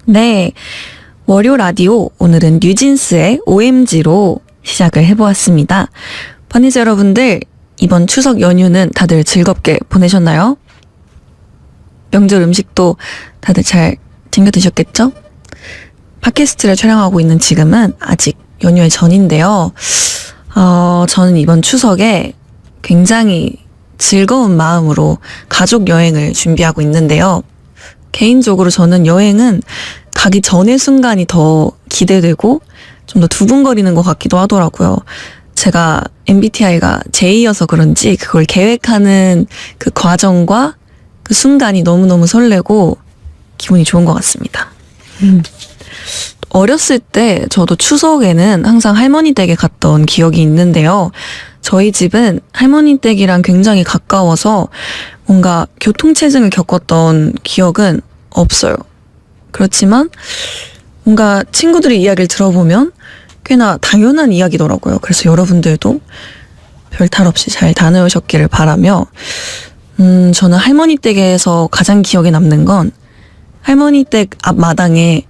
네, 월요 라디오 오늘은 뉴진스의 OMG로 시작을 해보았습니다. 버니즈 여러분들, 이번 추석 연휴는 다들 즐겁게 보내셨나요? 명절 음식도 다들 잘 챙겨 드셨겠죠? 팟캐스트를 촬영하고 있는 지금은 아직 연휴의 전인데요. 저는 이번 추석에 굉장히 즐거운 마음으로 가족 여행을 준비하고 있는데요. 개인적으로 저는 여행은 가기 전의 순간이 더 기대되고 좀 더 두근거리는 것 같기도 하더라고요. 제가 MBTI가 J여서 그런지 그걸 계획하는 그 과정과 그 순간이 너무너무 설레고 기분이 좋은 것 같습니다. 어렸을 때 저도 추석에는 항상 할머니 댁에 갔던 기억이 있는데요. 저희 집은 할머니 댁이랑 굉장히 가까워서 뭔가 교통체증을 겪었던 기억은 없어요. 그렇지만 뭔가 친구들의 이야기를 들어보면 꽤나 당연한 이야기더라고요. 그래서 여러분들도 별 탈 없이 잘 다녀오셨기를 바라며 저는 할머니 댁에서 가장 기억에 남는 건 할머니 댁 앞마당에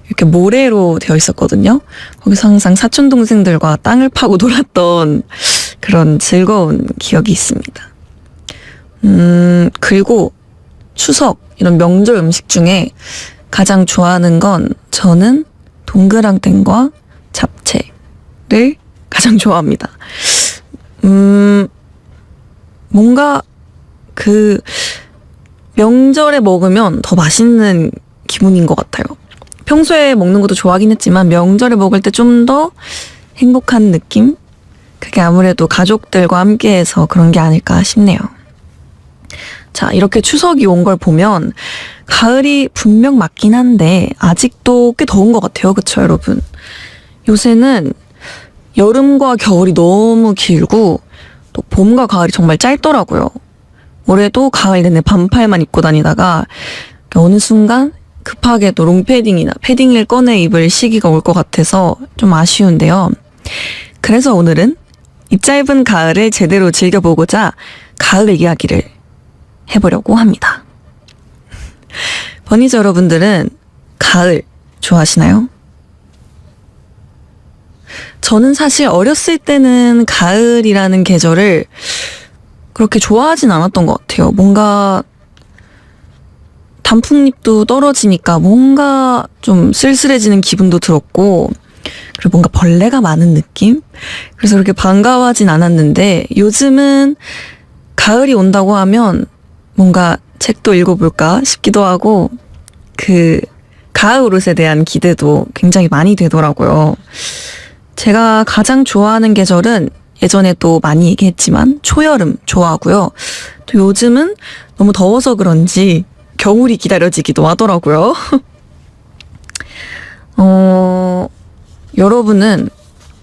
이렇게 모래로 되어 있었거든요. 거기서 항상 사촌 동생들과 땅을 파고 놀았던 그런 즐거운 기억이 있습니다. 그리고 추석 이런 명절 음식 중에 가장 좋아하는 건 저는 동그랑땡과 잡채를 가장 좋아합니다. 뭔가 그 명절에 먹으면 더 맛있는 기분인 것 같아요. 평소에 먹는 것도 좋아하긴 했지만 명절에 먹을 때 좀 더 행복한 느낌? 그게 아무래도 가족들과 함께해서 그런 게 아닐까 싶네요. 자, 이렇게 추석이 온 걸 보면 가을이 분명 맞긴 한데 아직도 꽤 더운 것 같아요. 그쵸, 여러분? 요새는 여름과 겨울이 너무 길고 또 봄과 가을이 정말 짧더라고요. 올해도 가을 내내 반팔만 입고 다니다가 어느 순간 급하게 또 롱패딩이나 패딩을 꺼내 입을 시기가 올 것 같아서 좀 아쉬운데요. 그래서 오늘은 이 짧은 가을을 제대로 즐겨보고자 가을 이야기를 해보려고 합니다. 버니즈 여러분들은 가을 좋아하시나요? 저는 사실 어렸을 때는 가을이라는 계절을 그렇게 좋아하진 않았던 것 같아요. 뭔가 단풍잎도 떨어지니까 뭔가 좀 쓸쓸해지는 기분도 들었고, 그리고 뭔가 벌레가 많은 느낌? 그래서 그렇게 반가워하진 않았는데 요즘은 가을이 온다고 하면 뭔가 책도 읽어볼까 싶기도 하고 그 가을 옷에 대한 기대도 굉장히 많이 되더라고요. 제가 가장 좋아하는 계절은 예전에 또 많이 얘기했지만 초여름 좋아하고요. 또 요즘은 너무 더워서 그런지 겨울이 기다려지기도 하더라고요. 여러분은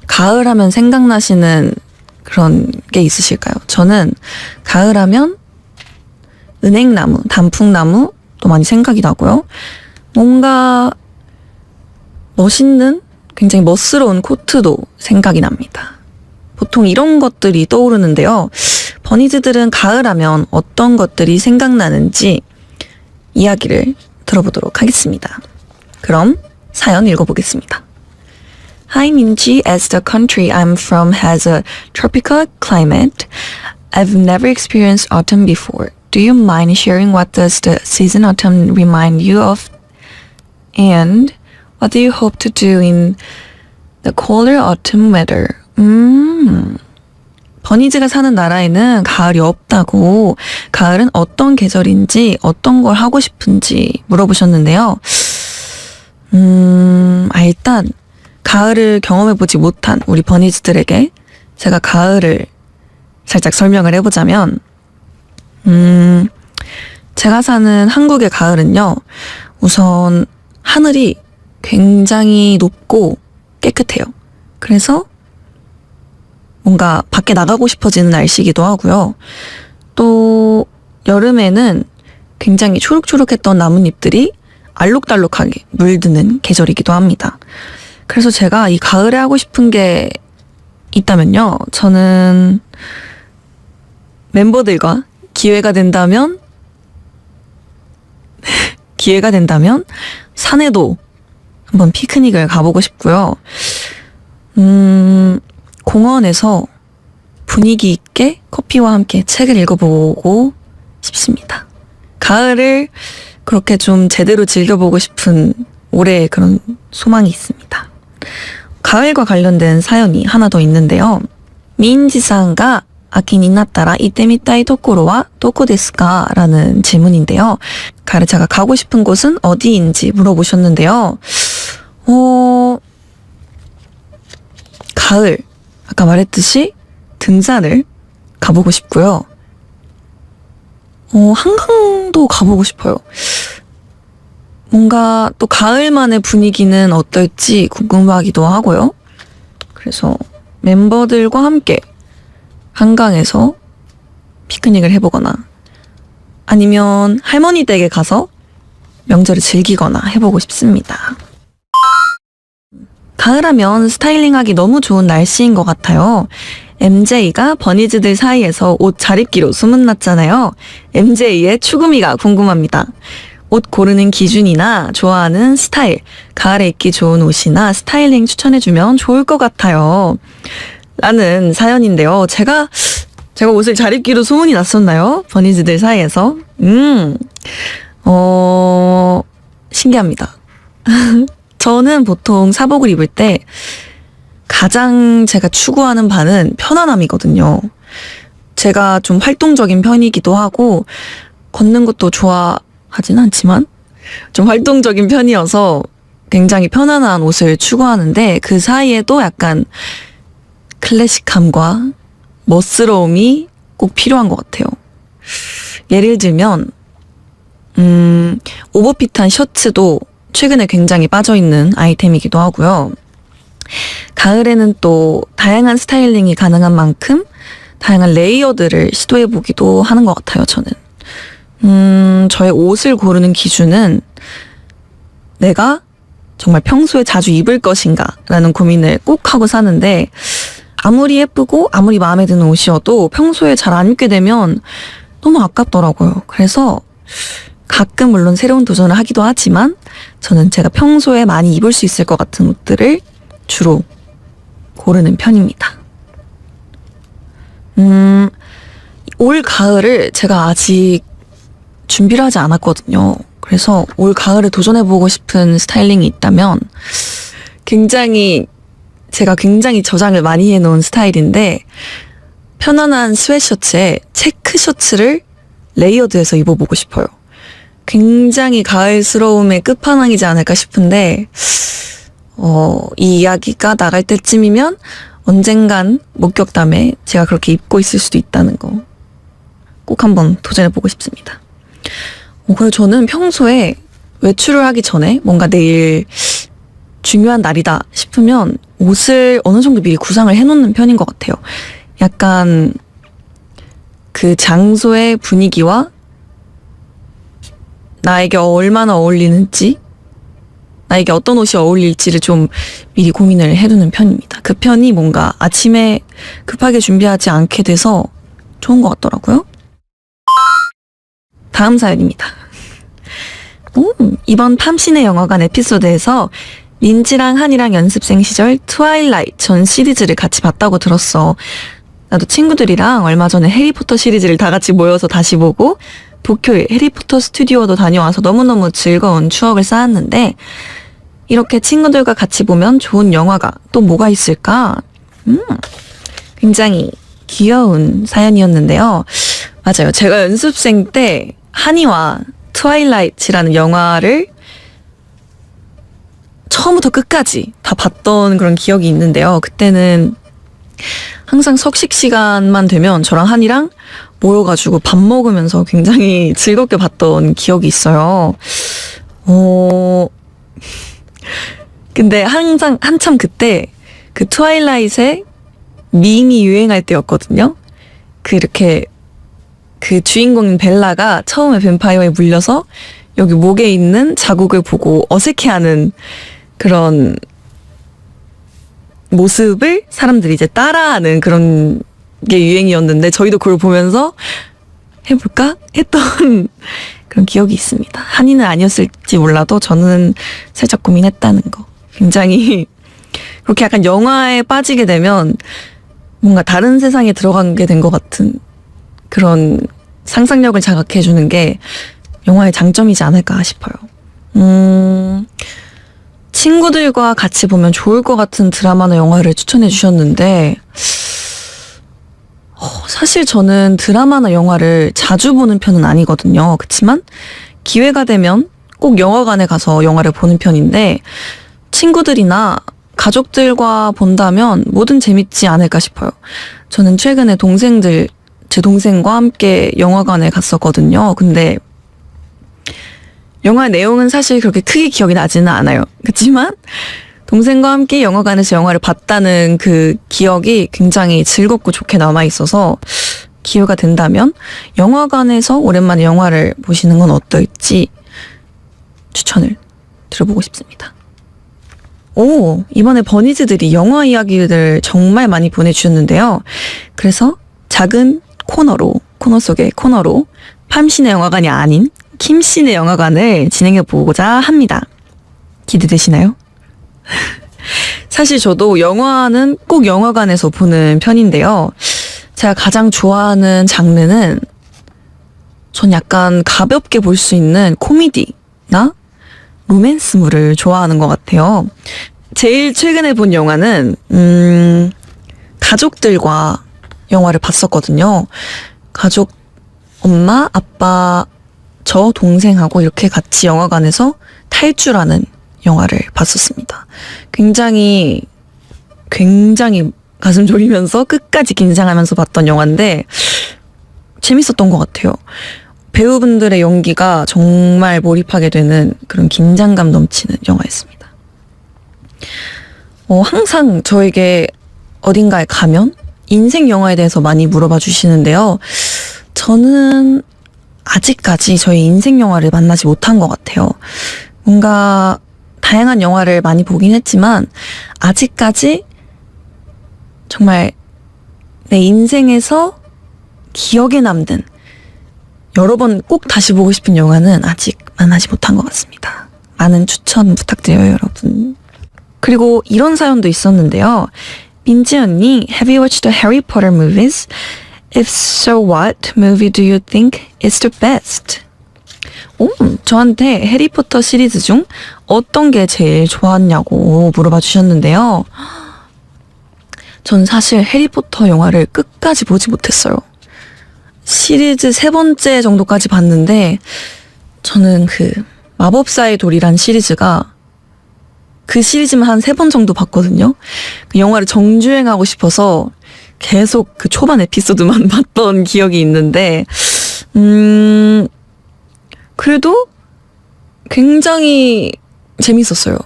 가을 하면 생각나시는 그런 게 있으실까요? 저는 가을 하면 은행나무, 단풍나무 또 많이 생각이 나고요. 뭔가 멋있는 굉장히 멋스러운 코트도 생각이 납니다. 보통 이런 것들이 떠오르는데요. 버니즈들은 가을 하면 어떤 것들이 생각나는지 이야기를 들어보도록 하겠습니다. 그럼 사연 읽어보겠습니다. Hi Minji, as the country I'm from has a tropical climate, I've never experienced autumn before. Do you mind sharing what does the season autumn remind you of? And what do you hope to do in the colder autumn weather? 버니즈가 사는 나라에는 가을이 없다고 가을은 어떤 계절인지 어떤 걸 하고 싶은지 물어보셨는데요. 일단 가을을 경험해보지 못한 우리 버니즈들에게 제가 가을을 살짝 설명을 해보자면 제가 사는 한국의 가을은요. 우선 하늘이 굉장히 높고 깨끗해요. 그래서 뭔가 밖에 나가고 싶어지는 날씨이기도 하고요. 또 여름에는 굉장히 초록초록했던 나뭇잎들이 알록달록하게 물드는 계절이기도 합니다. 그래서 제가 이 가을에 하고 싶은 게 있다면요. 저는 멤버들과 기회가 된다면 기회가 된다면 산에도 한번 피크닉을 가보고 싶고요. 공원에서 분위기 있게 커피와 함께 책을 읽어보고 싶습니다. 가을을 그렇게 좀 제대로 즐겨보고 싶은 올해의 그런 소망이 있습니다. 가을과 관련된 사연이 하나 더 있는데요. 민지상가 아키になったら行ってみたいところはどこですか? 라는 질문인데요. 가르차가 가고 싶은 곳은 어디인지 물어보셨는데요. 가을, 아까 말했듯이 등산을 가보고 싶고요. 한강도 가보고 싶어요. 뭔가 또 가을만의 분위기는 어떨지 궁금하기도 하고요. 그래서 멤버들과 함께 한강에서 피크닉을 해보거나 아니면 할머니 댁에 가서 명절을 즐기거나 해보고 싶습니다. 가을하면 스타일링하기 너무 좋은 날씨인 것 같아요. MJ가 버니즈들 사이에서 옷 잘 입기로 소문났잖아요. MJ의 추구미가 궁금합니다. 옷 고르는 기준이나 좋아하는 스타일, 가을에 입기 좋은 옷이나 스타일링 추천해주면 좋을 것 같아요. 라는 사연인데요. 제가 옷을 잘 입기로 소문이 났었나요? 버니즈들 사이에서. 신기합니다. 저는 보통 사복을 입을 때 가장 제가 추구하는 바는 편안함이거든요. 제가 좀 활동적인 편이기도 하고 걷는 것도 좋아하진 않지만 좀 활동적인 편이어서 굉장히 편안한 옷을 추구하는데 그 사이에도 약간 클래식함과 멋스러움이 꼭 필요한 것 같아요. 예를 들면 오버핏한 셔츠도 최근에 굉장히 빠져있는 아이템이기도 하고요. 가을에는 또 다양한 스타일링이 가능한 만큼 다양한 레이어드를 시도해보기도 하는 것 같아요, 저는. 저의 옷을 고르는 기준은 내가 정말 평소에 자주 입을 것인가 라는 고민을 꼭 하고 사는데 아무리 예쁘고 아무리 마음에 드는 옷이어도 평소에 잘 안 입게 되면 너무 아깝더라고요. 그래서 가끔 물론 새로운 도전을 하기도 하지만 저는 제가 평소에 많이 입을 수 있을 것 같은 옷들을 주로 고르는 편입니다. 올 가을을 제가 아직 준비를 하지 않았거든요. 그래서 올 가을에 도전해보고 싶은 스타일링이 있다면 제가 굉장히 저장을 많이 해놓은 스타일인데 편안한 스웨셔츠에 체크 셔츠를 레이어드해서 입어보고 싶어요. 굉장히 가을스러움의 끝판왕이지 않을까 싶은데 이 이야기가 나갈 때쯤이면 언젠간 목격담에 제가 그렇게 입고 있을 수도 있다는 거 꼭 한번 도전해보고 싶습니다. 그리고 저는 평소에 외출을 하기 전에 뭔가 내일 중요한 날이다 싶으면 옷을 어느 정도 미리 구상을 해놓는 편인 것 같아요. 약간 그 장소의 분위기와 나에게 얼마나 어울리는지, 나에게 어떤 옷이 어울릴지를 좀 미리 고민을 해두는 편입니다. 그 편이 뭔가 아침에 급하게 준비하지 않게 돼서 좋은 것 같더라고요. 다음 사연입니다. 이번 팜신의 영화관 에피소드에서 민지랑 한이랑 연습생 시절 트와일라이트 전 시리즈를 같이 봤다고 들었어. 나도 친구들이랑 얼마 전에 해리포터 시리즈를 다 같이 모여서 다시 보고 도쿄에 해리포터 스튜디오도 다녀와서 너무너무 즐거운 추억을 쌓았는데 이렇게 친구들과 같이 보면 좋은 영화가 또 뭐가 있을까? 굉장히 귀여운 사연이었는데요. 맞아요. 제가 연습생 때 한이와 트와일라이트라는 영화를 처음부터 끝까지 다 봤던 그런 기억이 있는데요. 그때는 항상 석식 시간만 되면 저랑 한이랑 모여가지고 밥 먹으면서 굉장히 즐겁게 봤던 기억이 있어요. 근데 한참 그때 그 트와일라이트의 밈이 유행할 때였거든요. 이렇게 그 주인공인 벨라가 처음에 뱀파이어에 물려서 여기 목에 있는 자국을 보고 어색해하는 그런 모습을 사람들이 이제 따라하는 그런 게 유행이었는데 저희도 그걸 보면서 해볼까? 했던 그런 기억이 있습니다. 한이는 아니었을지 몰라도 저는 살짝 고민했다는 거. 굉장히 그렇게 약간 영화에 빠지게 되면 뭔가 다른 세상에 들어가게 된 것 같은 그런 상상력을 자극해주는 게 영화의 장점이지 않을까 싶어요. 친구들과 같이 보면 좋을 것 같은 드라마나 영화를 추천해 주셨는데 사실 저는 드라마나 영화를 자주 보는 편은 아니거든요. 그치만 기회가 되면 꼭 영화관에 가서 영화를 보는 편인데 친구들이나 가족들과 본다면 뭐든 재밌지 않을까 싶어요. 저는 최근에 제 동생과 함께 영화관에 갔었거든요. 근데 영화의 내용은 사실 그렇게 크게 기억이 나지는 않아요. 그렇지만 동생과 함께 영화관에서 영화를 봤다는 그 기억이 굉장히 즐겁고 좋게 남아있어서 기회가 된다면 영화관에서 오랜만에 영화를 보시는 건 어떨지 추천을 드려보고 싶습니다. 이번에 버니즈들이 영화 이야기를 정말 많이 보내주셨는데요. 그래서 작은 코너 속의 코너로 팜씨네 영화관이 아닌 킴씨네 영화관을 진행해보고자 합니다. 기대되시나요? 사실 저도 영화는 꼭 영화관에서 보는 편인데요. 제가 가장 좋아하는 장르는 전 약간 가볍게 볼 수 있는 코미디나 로맨스물을 좋아하는 것 같아요. 제일 최근에 본 영화는 가족들과 영화를 봤었거든요. 가족, 엄마, 아빠, 저 동생하고 이렇게 같이 영화관에서 탈주라는 영화를 봤었습니다. 굉장히 가슴 졸이면서 끝까지 긴장하면서 봤던 영화인데 재밌었던 것 같아요. 배우분들의 연기가 정말 몰입하게 되는 그런 긴장감 넘치는 영화였습니다. 항상 저에게 어딘가에 가면 인생 영화에 대해서 많이 물어봐 주시는데요. 저는 아직까지 저희 인생 영화를 만나지 못한 것 같아요. 뭔가 다양한 영화를 많이 보긴 했지만 아직까지 정말 내 인생에서 기억에 남는 여러 번 꼭 다시 보고 싶은 영화는 아직 만나지 못한 것 같습니다. 많은 추천 부탁드려요, 여러분. 그리고 이런 사연도 있었는데요. 민지 언니, have you watched the Harry Potter movies? If so, what movie do you think is the best? 저한테 해리포터 시리즈 중 어떤 게 제일 좋았냐고 물어봐 주셨는데요. 전 사실 해리포터 영화를 끝까지 보지 못했어요. 시리즈 3번째 정도까지 봤는데 저는 그 마법사의 돌이란 시리즈가 그 시리즈만 한 3번 정도 봤거든요. 그 영화를 정주행하고 싶어서 계속 그 초반 에피소드만 봤던 기억이 있는데 그래도 굉장히 재밌었어요.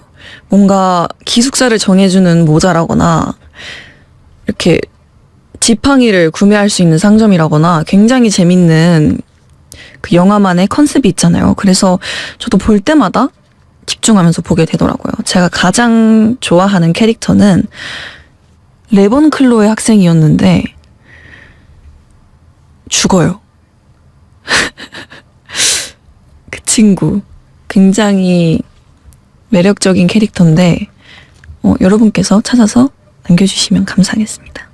뭔가 기숙사를 정해주는 모자라거나 이렇게 지팡이를 구매할 수 있는 상점이라거나 굉장히 재밌는 그 영화만의 컨셉이 있잖아요. 그래서 저도 볼 때마다 집중하면서 보게 되더라고요. 제가 가장 좋아하는 캐릭터는 레번클로의 학생이었는데 죽어요. 그 친구 굉장히 매력적인 캐릭터인데 여러분께서 찾아서 남겨주시면 감사하겠습니다.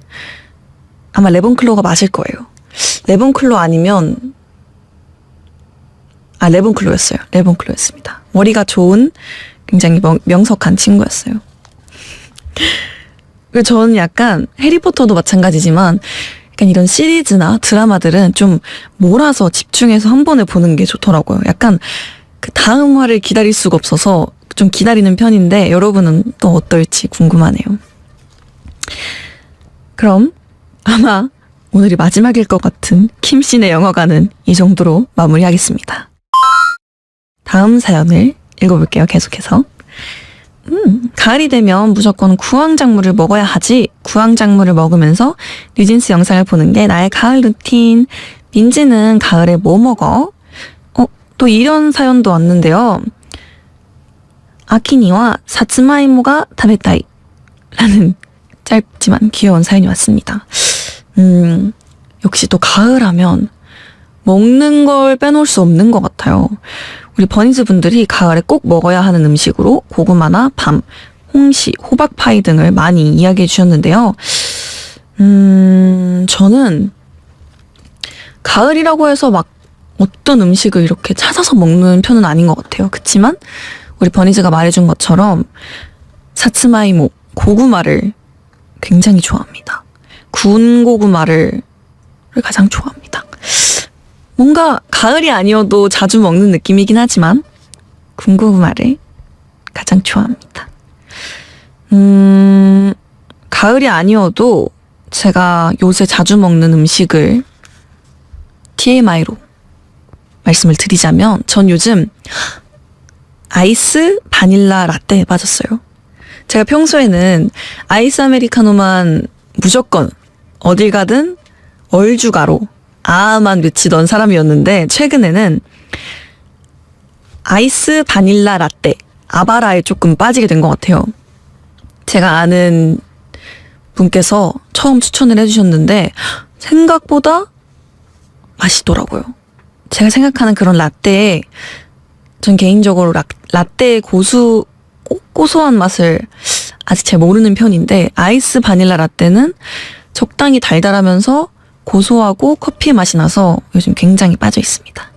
아마 레번클로가 맞을 거예요. 레번클로 아니면 레번클로였어요. 레번클로였습니다. 머리가 좋은 굉장히 명석한 친구였어요. 저는 약간 해리포터도 마찬가지지만 약간 이런 시리즈나 드라마들은 좀 몰아서 집중해서 한 번에 보는 게 좋더라고요. 약간 그 다음 화를 기다릴 수가 없어서 좀 기다리는 편인데 여러분은 또 어떨지 궁금하네요. 그럼 아마 오늘이 마지막일 것 같은 킴씨네 영화관은 이 정도로 마무리하겠습니다. 다음 사연을 읽어볼게요. 계속해서. 가을이 되면 무조건 구황작물을 먹어야 하지. 구황작물을 먹으면서 뉴진스 영상을 보는 게 나의 가을 루틴. 민지는 가을에 뭐 먹어? 또 이런 사연도 왔는데요. 아키니와 사츠마이모가 타베타이 라는 짧지만 귀여운 사연이 왔습니다. 역시 또 가을 하면 먹는 걸 빼놓을 수 없는 것 같아요. 우리 버니즈 분들이 가을에 꼭 먹어야 하는 음식으로 고구마나 밤, 홍시, 호박파이 등을 많이 이야기해 주셨는데요. 저는 가을이라고 해서 막 어떤 음식을 이렇게 찾아서 먹는 편은 아닌 것 같아요. 그치만 우리 버니즈가 말해준 것처럼 사츠마이모, 고구마를 굉장히 좋아합니다. 구운 고구마를 가장 좋아합니다. 뭔가 가을이 아니어도 자주 먹는 느낌이긴 하지만 구운 고구마를 가장 좋아합니다. 가을이 아니어도 제가 요새 자주 먹는 음식을 TMI로 말씀을 드리자면 전 요즘 아이스 바닐라 라떼에 빠졌어요. 제가 평소에는 아이스 아메리카노만 무조건 어딜 가든 얼주가로 아만 외치던 사람이었는데 최근에는 아이스 바닐라 라떼 아바라에 조금 빠지게 된 것 같아요. 제가 아는 분께서 처음 추천을 해주셨는데 생각보다 맛있더라고요. 제가 생각하는 그런 라떼에 전 개인적으로 라떼의 고소한 맛을 아직 잘 모르는 편인데 아이스 바닐라 라떼는 적당히 달달하면서 고소하고 커피 맛이 나서 요즘 굉장히 빠져 있습니다.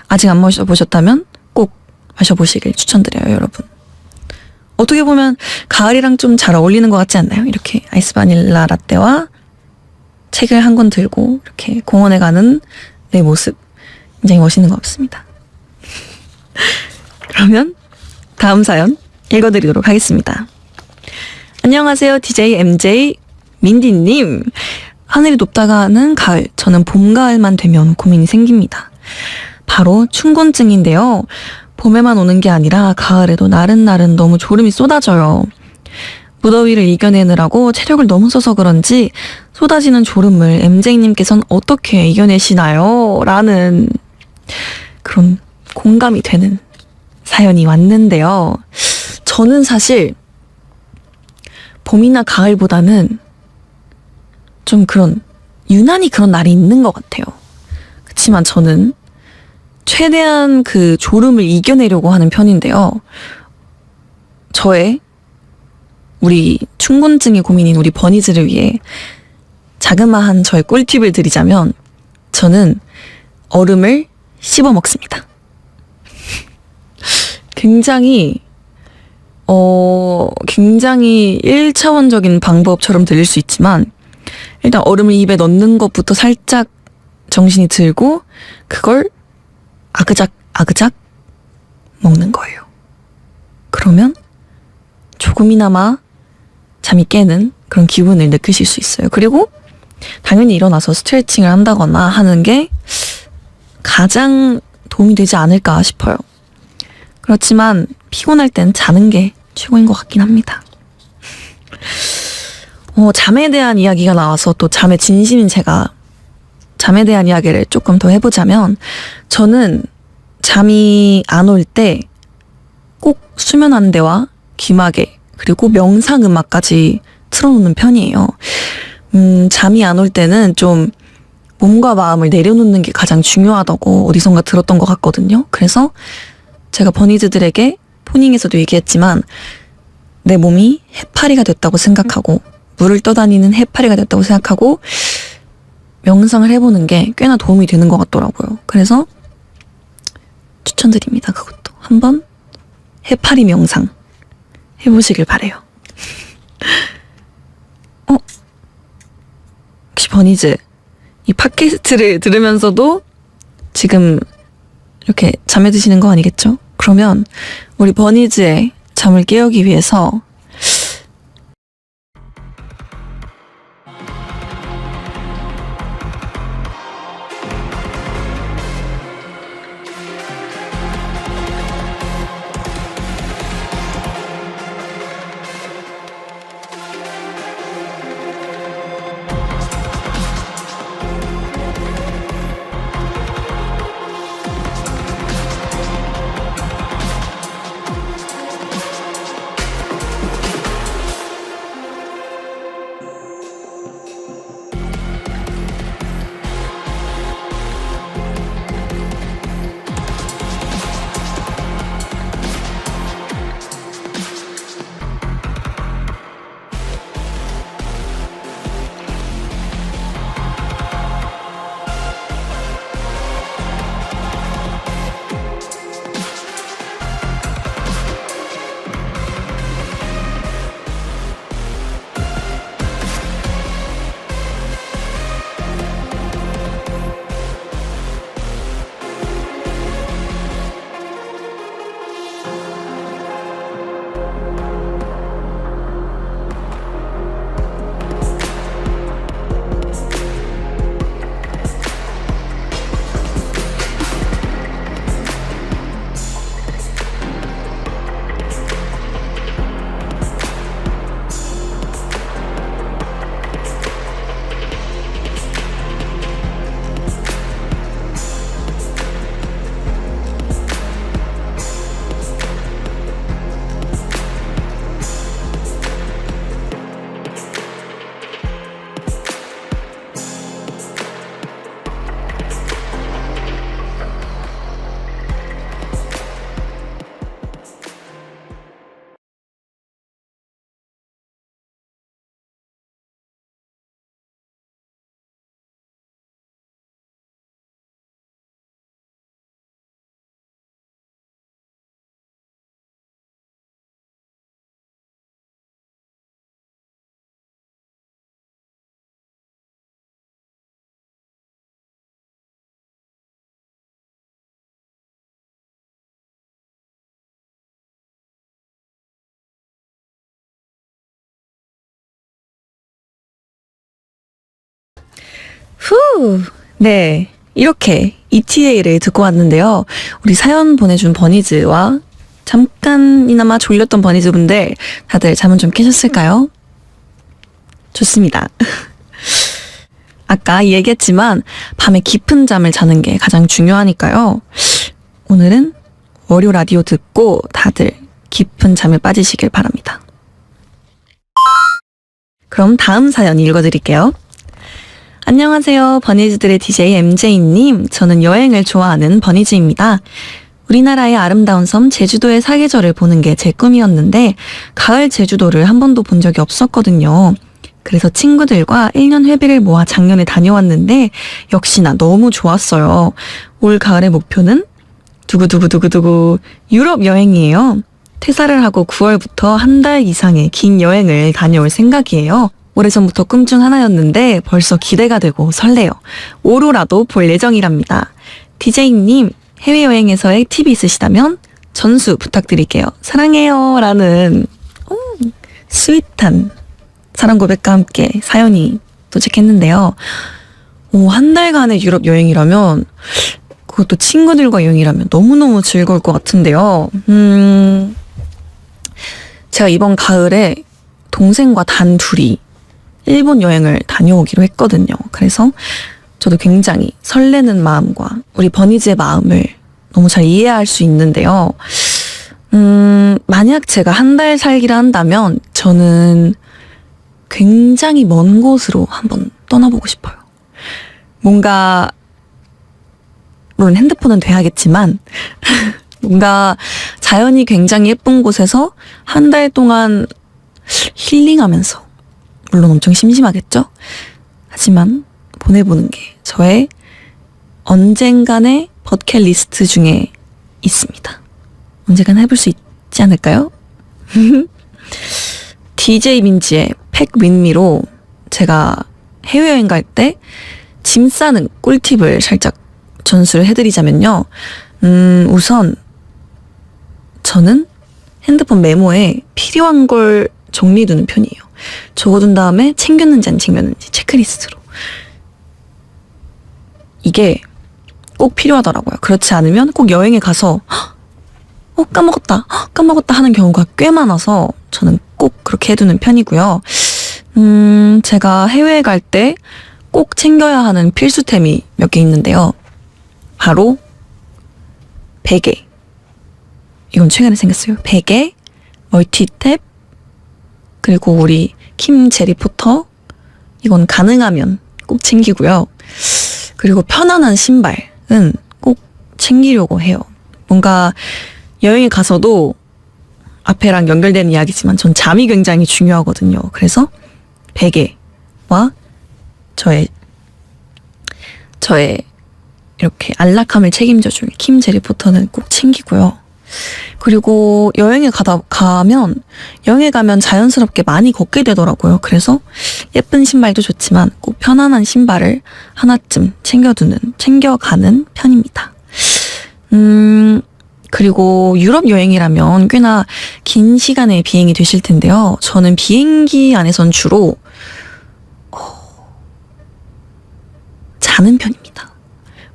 아직 안 마셔보셨다면 꼭 마셔보시길 추천드려요, 여러분. 어떻게 보면 가을이랑 좀 잘 어울리는 것 같지 않나요? 이렇게 아이스 바닐라 라떼와 책을 한 권 들고 이렇게 공원에 가는 내 모습 굉장히 멋있는 것 같습니다. 그러면 다음 사연 읽어드리도록 하겠습니다. 안녕하세요. DJ MJ 민디님. 하늘이 높다가는 가을, 저는 봄, 가을만 되면 고민이 생깁니다. 바로 춘곤증인데요. 봄에만 오는 게 아니라 가을에도 나른나른 너무 졸음이 쏟아져요. 무더위를 이겨내느라고 체력을 너무 써서 그런지 쏟아지는 졸음을 MJ님께서는 어떻게 이겨내시나요? 라는 그런 공감이 되는 사연이 왔는데요. 저는 사실 봄이나 가을보다는 좀 유난히 그런 날이 있는 것 같아요. 그치만 저는 최대한 그 졸음을 이겨내려고 하는 편인데요. 우리 춘곤증에 고민인 우리 버니즈를 위해 자그마한 저의 꿀팁을 드리자면 저는 얼음을 씹어 먹습니다. 굉장히 1차원적인 방법처럼 들릴 수 있지만 일단 얼음을 입에 넣는 것부터 살짝 정신이 들고 그걸 아그작 먹는 거예요. 그러면 조금이나마 잠이 깨는 그런 기분을 느끼실 수 있어요. 그리고 당연히 일어나서 스트레칭을 한다거나 하는 게 가장 도움이 되지 않을까 싶어요. 그렇지만 피곤할 땐 자는 게 최고인 것 같긴 합니다. 잠에 대한 이야기가 나와서 또 잠에 진심인 제가 잠에 대한 이야기를 조금 더 해보자면 저는 잠이 안 올 때 꼭 수면 안대와 귀마개 그리고 명상 음악까지 틀어놓는 편이에요. 잠이 안 올 때는 좀 몸과 마음을 내려놓는 게 가장 중요하다고 어디선가 들었던 것 같거든요. 그래서 제가 버니즈들에게 포닝에서도 얘기했지만 내 몸이 해파리가 됐다고 생각하고 물을 떠다니는 해파리가 됐다고 생각하고 명상을 해보는 게 꽤나 도움이 되는 것 같더라고요. 그래서 추천드립니다. 그것도 한번 해파리 명상 해보시길 바래요. 혹시 버니즈 이 팟캐스트를 들으면서도 지금 이렇게 잠에 드시는 거 아니겠죠? 그러면 우리 버니즈의 잠을 깨우기 위해서 네. 이렇게 ETA를 듣고 왔는데요. 우리 사연 보내준 버니즈와 잠깐이나마 졸렸던 버니즈분들 다들 잠은 좀 깨셨을까요? 좋습니다. 아까 얘기했지만 밤에 깊은 잠을 자는 게 가장 중요하니까요. 오늘은 월요 라디오 듣고 다들 깊은 잠에 빠지시길 바랍니다. 그럼 다음 사연 읽어드릴게요. 안녕하세요. 버니즈들의 DJ MJ님. 저는 여행을 좋아하는 버니즈입니다. 우리나라의 아름다운 섬 제주도의 사계절을 보는 게 제 꿈이었는데 가을 제주도를 한 번도 본 적이 없었거든요. 그래서 친구들과 1년 회비를 모아 작년에 다녀왔는데 역시나 너무 좋았어요. 올 가을의 목표는 두구두구두구두구 유럽 여행이에요. 퇴사를 하고 9월부터 한 달 이상의 긴 여행을 다녀올 생각이에요. 오래전부터 꿈 중 하나였는데 벌써 기대가 되고 설레요. 오로라도 볼 예정이랍니다. DJ님, 해외여행에서의 팁이 있으시다면 전수 부탁드릴게요. 사랑해요. 라는 스윗한 사랑 고백과 함께 사연이 도착했는데요. 한 달간의 유럽 여행이라면 그것도 친구들과 여행이라면 너무너무 즐거울 것 같은데요. 제가 이번 가을에 동생과 단 둘이 일본 여행을 다녀오기로 했거든요. 그래서 저도 굉장히 설레는 마음과 우리 버니즈의 마음을 너무 잘 이해할 수 있는데요. 만약 제가 한 달 살기를 한다면 저는 굉장히 먼 곳으로 한번 떠나보고 싶어요. 뭔가 물론 핸드폰은 돼야겠지만 뭔가 자연이 굉장히 예쁜 곳에서 한 달 동안 힐링하면서 물론 엄청 심심하겠죠? 하지만 보내보는 게 저의 언젠간의 버킷리스트 중에 있습니다. 언젠간 해볼 수 있지 않을까요? DJ 민지의 팩 윈미로 제가 해외여행 갈 때 짐 싸는 꿀팁을 살짝 전수를 해드리자면요. 우선 저는 핸드폰 메모에 필요한 걸 정리해두는 편이에요. 적어둔 다음에 챙겼는지 안 챙겼는지 체크리스트로. 이게 꼭 필요하더라고요. 그렇지 않으면 꼭 여행에 가서 까먹었다 하는 경우가 꽤 많아서 저는 꼭 그렇게 해두는 편이고요. 제가 해외에 갈 때 꼭 챙겨야 하는 필수템이 몇 개 있는데요. 바로 베개. 이건 최근에 생겼어요. 베개, 멀티탭, 그리고 우리 킴 제리 포터. 이건 가능하면 꼭 챙기고요. 그리고 편안한 신발은 꼭 챙기려고 해요. 뭔가 여행에 가서도 앞에랑 연결되는 이야기지만 전 잠이 굉장히 중요하거든요. 그래서 베개와 저의 이렇게 안락함을 책임져줄 킴 제리 포터는 꼭 챙기고요. 그리고 여행에 가면 자연스럽게 많이 걷게 되더라고요. 그래서 예쁜 신발도 좋지만 꼭 편안한 신발을 하나쯤 챙겨가는 편입니다. 그리고 유럽 여행이라면 꽤나 긴 시간의 비행이 되실 텐데요. 저는 비행기 안에선 주로 자는 편입니다.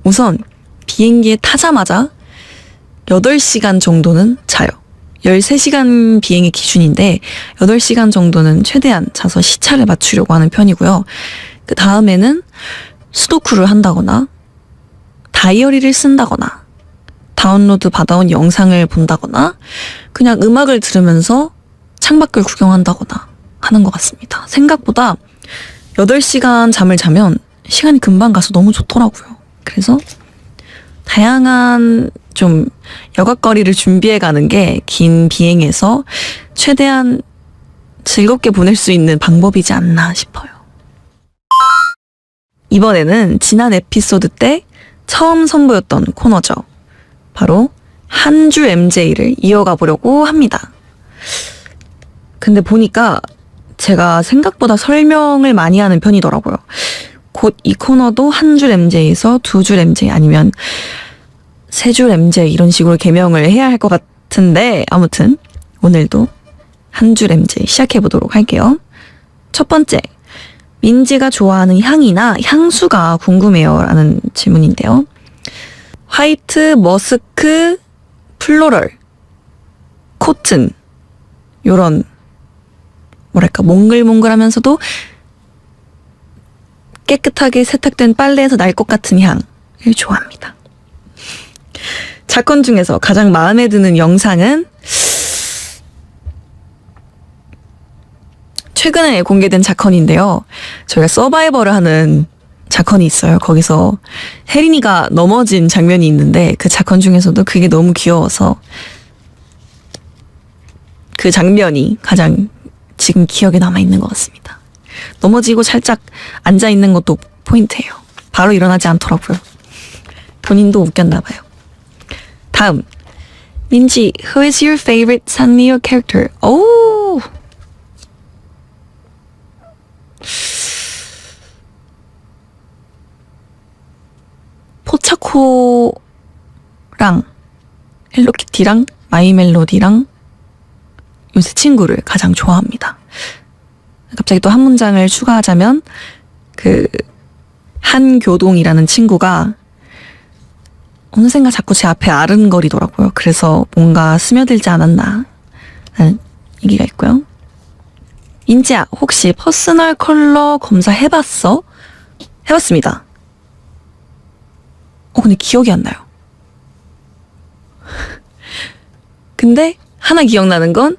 우선 비행기에 타자마자 8시간 정도는 자요. 13시간 비행의 기준인데 8시간 정도는 최대한 자서 시차를 맞추려고 하는 편이고요. 그 다음에는 수도쿠를 한다거나 다이어리를 쓴다거나 다운로드 받아온 영상을 본다거나 그냥 음악을 들으면서 창밖을 구경한다거나 하는 것 같습니다. 생각보다 8시간 잠을 자면 시간이 금방 가서 너무 좋더라고요. 그래서 다양한 좀 여가거리를 준비해가는 게 긴 비행에서 최대한 즐겁게 보낼 수 있는 방법이지 않나 싶어요. 이번에는 지난 에피소드 때 처음 선보였던 코너죠. 바로 한 줄 MJ를 이어가 보려고 합니다. 근데 보니까 제가 생각보다 설명을 많이 하는 편이더라고요. 곧 이 코너도 한 줄 MJ에서 2줄 MJ 아니면 3줄 MJ 이런 식으로 개명을 해야 할 것 같은데 아무튼 오늘도 한 줄 MJ 시작해보도록 할게요. 첫 번째, 민지가 좋아하는 향이나 향수가 궁금해요. 라는 질문인데요. 화이트, 머스크, 플로럴, 코튼 요런 뭐랄까 몽글몽글하면서도 깨끗하게 세탁된 빨래에서 날 것 같은 향을 좋아합니다. 작권 중에서 가장 마음에 드는 영상은 최근에 공개된 작권인데요. 저희가 서바이벌을 하는 작권이 있어요. 거기서 혜린이가 넘어진 장면이 있는데 그 작권 중에서도 그게 너무 귀여워서 그 장면이 가장 지금 기억에 남아있는 것 같습니다. 넘어지고 살짝 앉아있는 것도 포인트예요. 바로 일어나지 않더라고요. 본인도 웃겼나 봐요. 다음 민지, who is your favorite 산리오 character? 오, 포차코랑 헬로키티랑 마이멜로디랑 요새 친구를 가장 좋아합니다. 갑자기 또 한 문장을 추가하자면 그 한교동이라는 친구가 어느샌가 자꾸 제 앞에 아른거리더라고요. 그래서 뭔가 스며들지 않았나 하는 얘기가 있고요. 민지야, 혹시 퍼스널 컬러 검사 해봤어? 해봤습니다. 근데 기억이 안 나요. 근데 하나 기억나는 건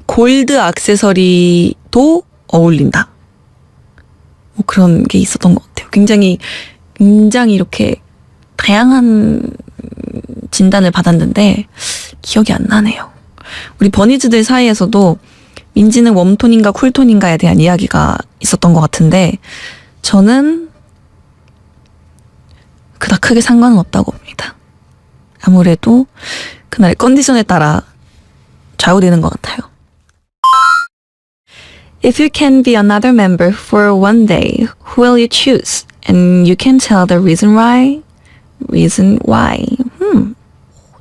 골드 액세서리도 어울린다. 뭐 그런 게 있었던 것 같아요. 굉장히 이렇게 다양한 진단을 받았는데 기억이 안 나네요. 우리 버니즈들 사이에서도 민지는 웜톤인가 쿨톤인가에 대한 이야기가 있었던 것 같은데 저는 그닥 크게 상관은 없다고 봅니다. 아무래도 그날의 컨디션에 따라 좌우되는 것 같아요. If you can be another member for one day, who will you choose? And you can tell the reason why.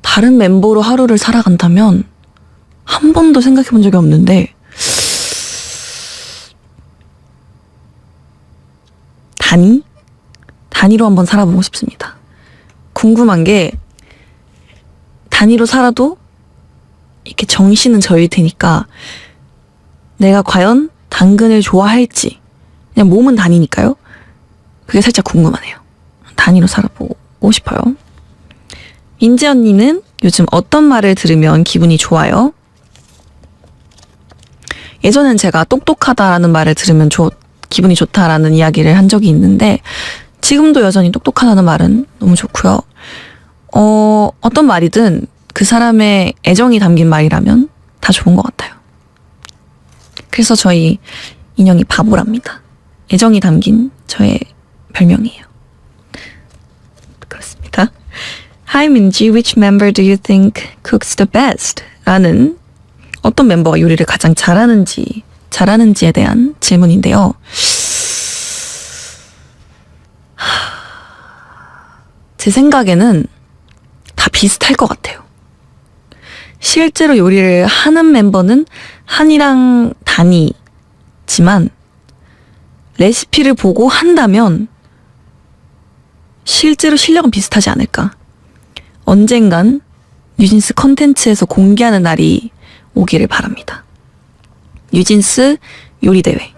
다른 멤버로 하루를 살아간다면 한 번도 생각해 본 적이 없는데 단위로 한번 살아보고 싶습니다. 궁금한 게 단위로 살아도 이렇게 정신은 저일 테니까 내가 과연 당근을 좋아할지 그냥 몸은 단위니까요. 그게 살짝 궁금하네요. 단위로 살아보고 싶어요. 민지 언니는 요즘 어떤 말을 들으면 기분이 좋아요? 예전엔 제가 똑똑하다라는 말을 들으면 기분이 좋다라는 이야기를 한 적이 있는데 지금도 여전히 똑똑하다는 말은 너무 좋고요. 어떤 말이든 그 사람의 애정이 담긴 말이라면 다 좋은 것 같아요. 그래서 저희 인형이 바보랍니다. 애정이 담긴 저의 별명이에요. 그렇습니다. Hi Minji, which member do you think cooks the best? 라는 어떤 멤버가 요리를 가장 잘하는지에 대한 질문인데요. 제 생각에는 다 비슷할 것 같아요. 실제로 요리를 하는 멤버는 한이랑 단이지만 레시피를 보고 한다면 실제로 실력은 비슷하지 않을까. 언젠간 뉴진스 컨텐츠에서 공개하는 날이 오기를 바랍니다. 뉴진스 요리대회.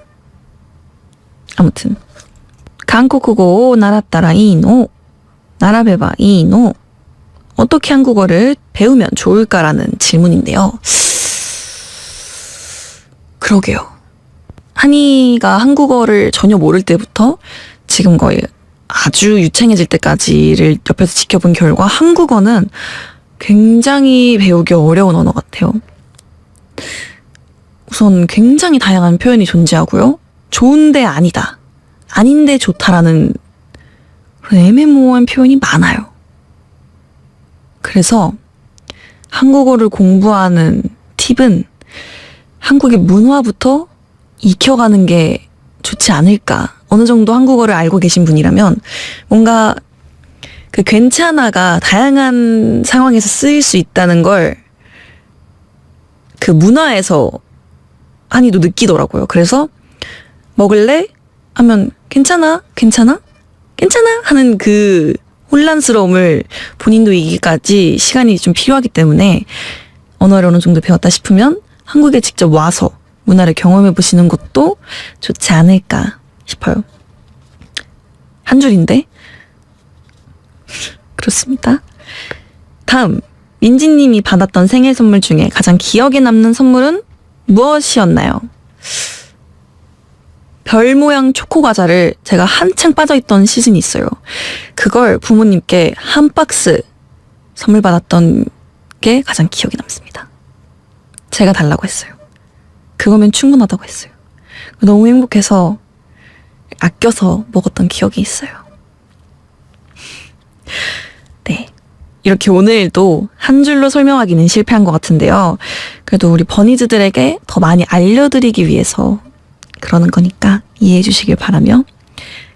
아무튼 한국어 나라따라 이노 나라베바 이노 어떻게 한국어를 배우면 좋을까라는 질문인데요. 그러게요. 한이가 한국어를 전혀 모를 때부터 지금 거의 아주 유창해질 때까지를 옆에서 지켜본 결과 한국어는 굉장히 배우기 어려운 언어 같아요. 우선 굉장히 다양한 표현이 존재하고요. 좋은데 아니다. 아닌데 좋다라는 그런 애매모호한 표현이 많아요. 그래서 한국어를 공부하는 팁은 한국의 문화부터 익혀가는 게 좋지 않을까. 어느 정도 한국어를 알고 계신 분이라면 뭔가 그 괜찮아가 다양한 상황에서 쓰일 수 있다는 걸 그 문화에서 한이도 느끼더라고요. 그래서 먹을래? 하면 괜찮아? 하는 그 혼란스러움을 본인도 이기기까지 시간이 좀 필요하기 때문에 언어를 어느 정도 배웠다 싶으면 한국에 직접 와서 문화를 경험해 보시는 것도 좋지 않을까 싶어요. 한 줄인데? 그렇습니다. 다음, 민지님이 받았던 생일 선물 중에 가장 기억에 남는 선물은 무엇이었나요? 별 모양 초코 과자를 제가 한창 빠져있던 시즌이 있어요. 그걸 부모님께 한 박스 선물 받았던 게 가장 기억에 남습니다. 제가 달라고 했어요. 그거면 충분하다고 했어요. 너무 행복해서 아껴서 먹었던 기억이 있어요. 네. 이렇게 오늘도 한 줄로 설명하기는 실패한 것 같은데요. 그래도 우리 버니즈들에게 더 많이 알려드리기 위해서 그러는 거니까 이해해 주시길 바라며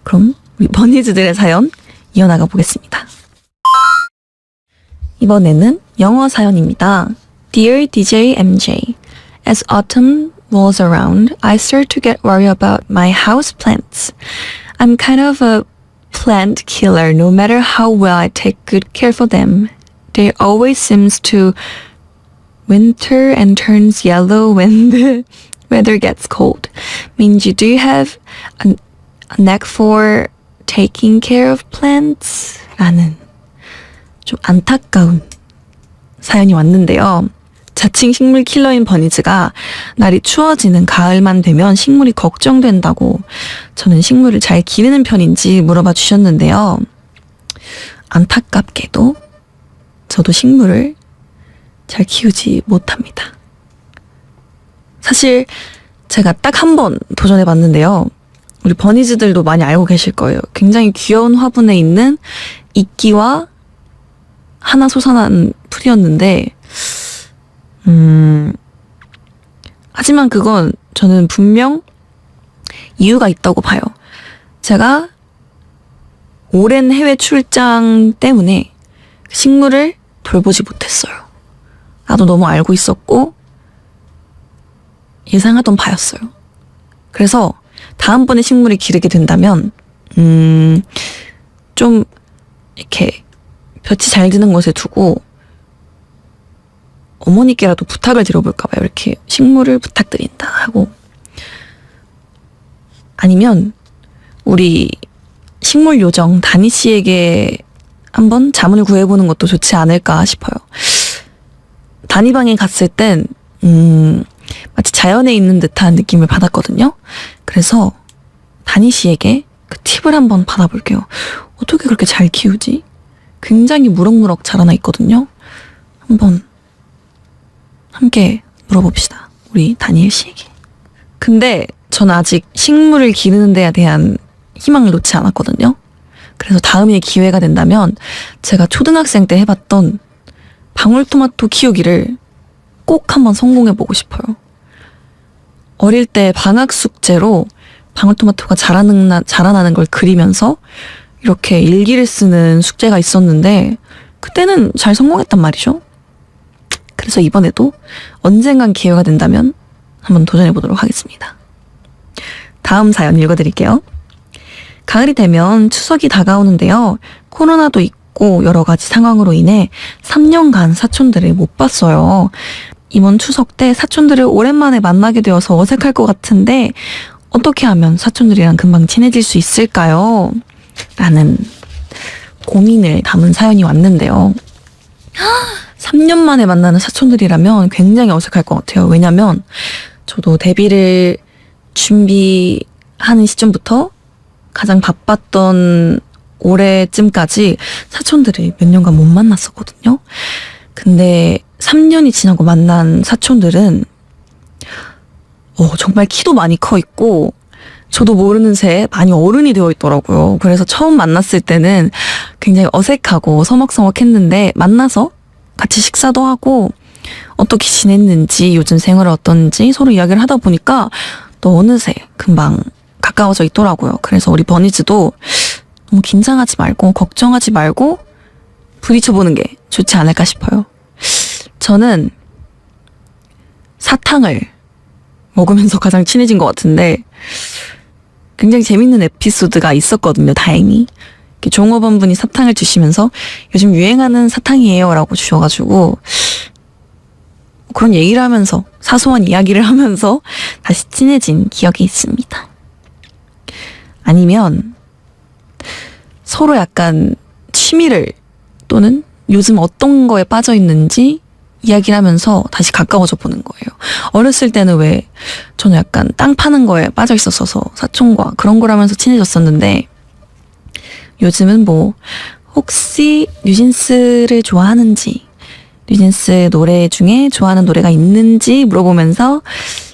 그럼 우리 버니즈들의 사연 이어나가 보겠습니다. 이번에는 영어 사연입니다. Dear DJ MJ, as autumn rolls around, I start to get worried about my house plants. I'm kind of a plant killer no matter how well I take good care for them. They always seems to winter and turns yellow when the weather gets cold. Minji, do you have a knack for taking care of plants? 라는 좀 안타까운 사연이 왔는데요. 자칭 식물 킬러인 버니즈가 날이 추워지는 가을만 되면 식물이 걱정된다고 저는 식물을 잘 기르는 편인지 물어봐 주셨는데요. 안타깝게도 저도 식물을 잘 키우지 못합니다. 사실 제가 딱 한 번 도전해 봤는데요. 우리 버니즈들도 많이 알고 계실 거예요. 굉장히 귀여운 화분에 있는 이끼와 하나 솟아난 풀이었는데 하지만 그건 저는 분명 이유가 있다고 봐요. 제가 오랜 해외 출장 때문에 식물을 돌보지 못했어요. 나도 너무 알고 있었고 예상하던 바였어요. 그래서 다음번에 식물을 기르게 된다면 좀 이렇게 볕이 잘 드는 곳에 두고 어머니께라도 부탁을 드려볼까 봐요. 이렇게 식물을 부탁드린다 하고 아니면 우리 식물 요정 다니 씨에게 한번 자문을 구해보는 것도 좋지 않을까 싶어요. 다니방에 갔을 땐 마치 자연에 있는 듯한 느낌을 받았거든요. 그래서 다니 씨에게 그 팁을 한번 받아볼게요. 어떻게 그렇게 잘 키우지? 굉장히 무럭무럭 자라나 있거든요. 한번 함께 물어봅시다. 우리 다니엘 씨에게. 근데 저는 아직 식물을 기르는 데에 대한 희망을 놓지 않았거든요. 그래서 다음에 기회가 된다면 제가 초등학생 때 해봤던 방울토마토 키우기를 꼭 한번 성공해보고 싶어요. 어릴 때 방학 숙제로 방울토마토가 자라나는 걸 그리면서 이렇게 일기를 쓰는 숙제가 있었는데 그때는 잘 성공했단 말이죠. 그래서 이번에도 언젠간 기회가 된다면 한번 도전해보도록 하겠습니다. 다음 사연 읽어드릴게요. 가을이 되면 추석이 다가오는데요. 코로나도 있고 여러 가지 상황으로 인해 3년간 사촌들을 못 봤어요. 이번 추석 때 사촌들을 오랜만에 만나게 되어서 어색할 것 같은데 어떻게 하면 사촌들이랑 금방 친해질 수 있을까요? 라는 고민을 담은 사연이 왔는데요. 3년 만에 만나는 사촌들이라면 굉장히 어색할 것 같아요. 왜냐면 저도 데뷔를 준비하는 시점부터 가장 바빴던 올해쯤까지 사촌들을 몇 년간 못 만났었거든요. 근데 3년이 지나고 만난 사촌들은 정말 키도 많이 커 있고 저도 모르는 새에 많이 어른이 되어 있더라고요. 그래서 처음 만났을 때는 굉장히 어색하고 서먹서먹했는데 만나서 같이 식사도 하고 어떻게 지냈는지 요즘 생활이 어떤지 서로 이야기를 하다 보니까 또 어느새 금방 가까워져 있더라고요. 그래서 우리 버니즈도 너무 긴장하지 말고 걱정하지 말고 부딪혀보는 게 좋지 않을까 싶어요. 저는 사탕을 먹으면서 가장 친해진 것 같은데 굉장히 재밌는 에피소드가 있었거든요. 다행히. 이렇게 종업원분이 사탕을 주시면서 요즘 유행하는 사탕이에요 라고 주셔가지고 그런 얘기를 하면서 사소한 이야기를 하면서 다시 친해진 기억이 있습니다. 아니면 서로 약간 취미를 또는 요즘 어떤 거에 빠져 있는지 이야기를 하면서 다시 가까워져 보는 거예요. 어렸을 때는 왜 저는 약간 땅 파는 거에 빠져 있었어서 사촌과 그런 걸 하면서 친해졌었는데 요즘은 뭐 혹시 뉴진스를 좋아하는지 뉴진스 노래 중에 좋아하는 노래가 있는지 물어보면서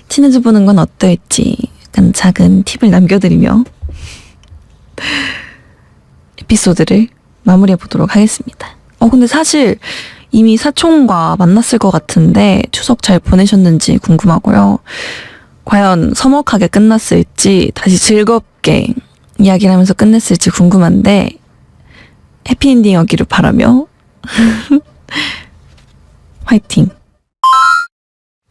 친해져 보는 건 어떨지 약간 작은 팁을 남겨드리며 에피소드를 마무리해 보도록 하겠습니다. 근데 사실 이미 사촌과 만났을 것 같은데 추석 잘 보내셨는지 궁금하고요. 과연 서먹하게 끝났을지 다시 즐겁게 이야기를 하면서 끝냈을지 궁금한데 해피엔딩이기를 바라며 화이팅!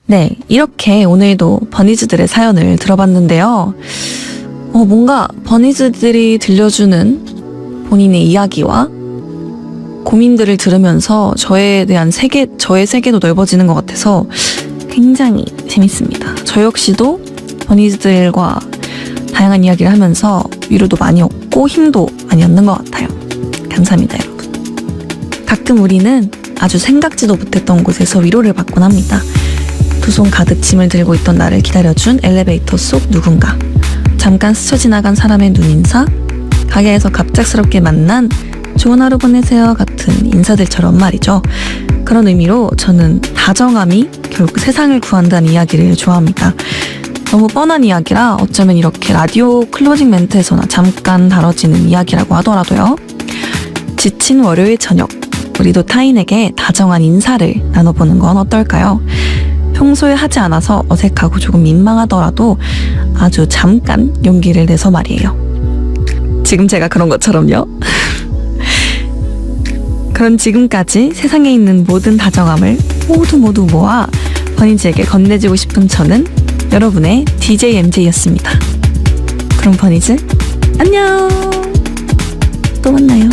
네, 이렇게 오늘도 버니즈들의 사연을 들어봤는데요. 뭔가 버니즈들이 들려주는 본인의 이야기와 고민들을 들으면서 저의 세계도 넓어지는 것 같아서 굉장히 재밌습니다. 저 역시도 버니즈들과 다양한 이야기를 하면서 위로도 많이 얻고 힘도 많이 얻는 것 같아요. 감사합니다, 여러분. 가끔 우리는 아주 생각지도 못했던 곳에서 위로를 받곤 합니다. 두 손 가득 짐을 들고 있던 나를 기다려준 엘리베이터 속 누군가, 잠깐 스쳐 지나간 사람의 눈인사, 가게에서 갑작스럽게 만난 좋은 하루 보내세요 같은 인사들처럼 말이죠. 그런 의미로 저는 다정함이 결국 세상을 구한다는 이야기를 좋아합니다. 너무 뻔한 이야기라 어쩌면 이렇게 라디오 클로징 멘트에서나 잠깐 다뤄지는 이야기라고 하더라도요. 지친 월요일 저녁, 우리도 타인에게 다정한 인사를 나눠보는 건 어떨까요? 평소에 하지 않아서 어색하고 조금 민망하더라도 아주 잠깐 용기를 내서 말이에요. 지금 제가 그런 것처럼요. 그런 지금까지 세상에 있는 모든 다정함을 모두 모아 버니즈에게 건네주고 싶은 저는 여러분의 DJ MJ였습니다. 그럼 버니즈 안녕! 또 만나요.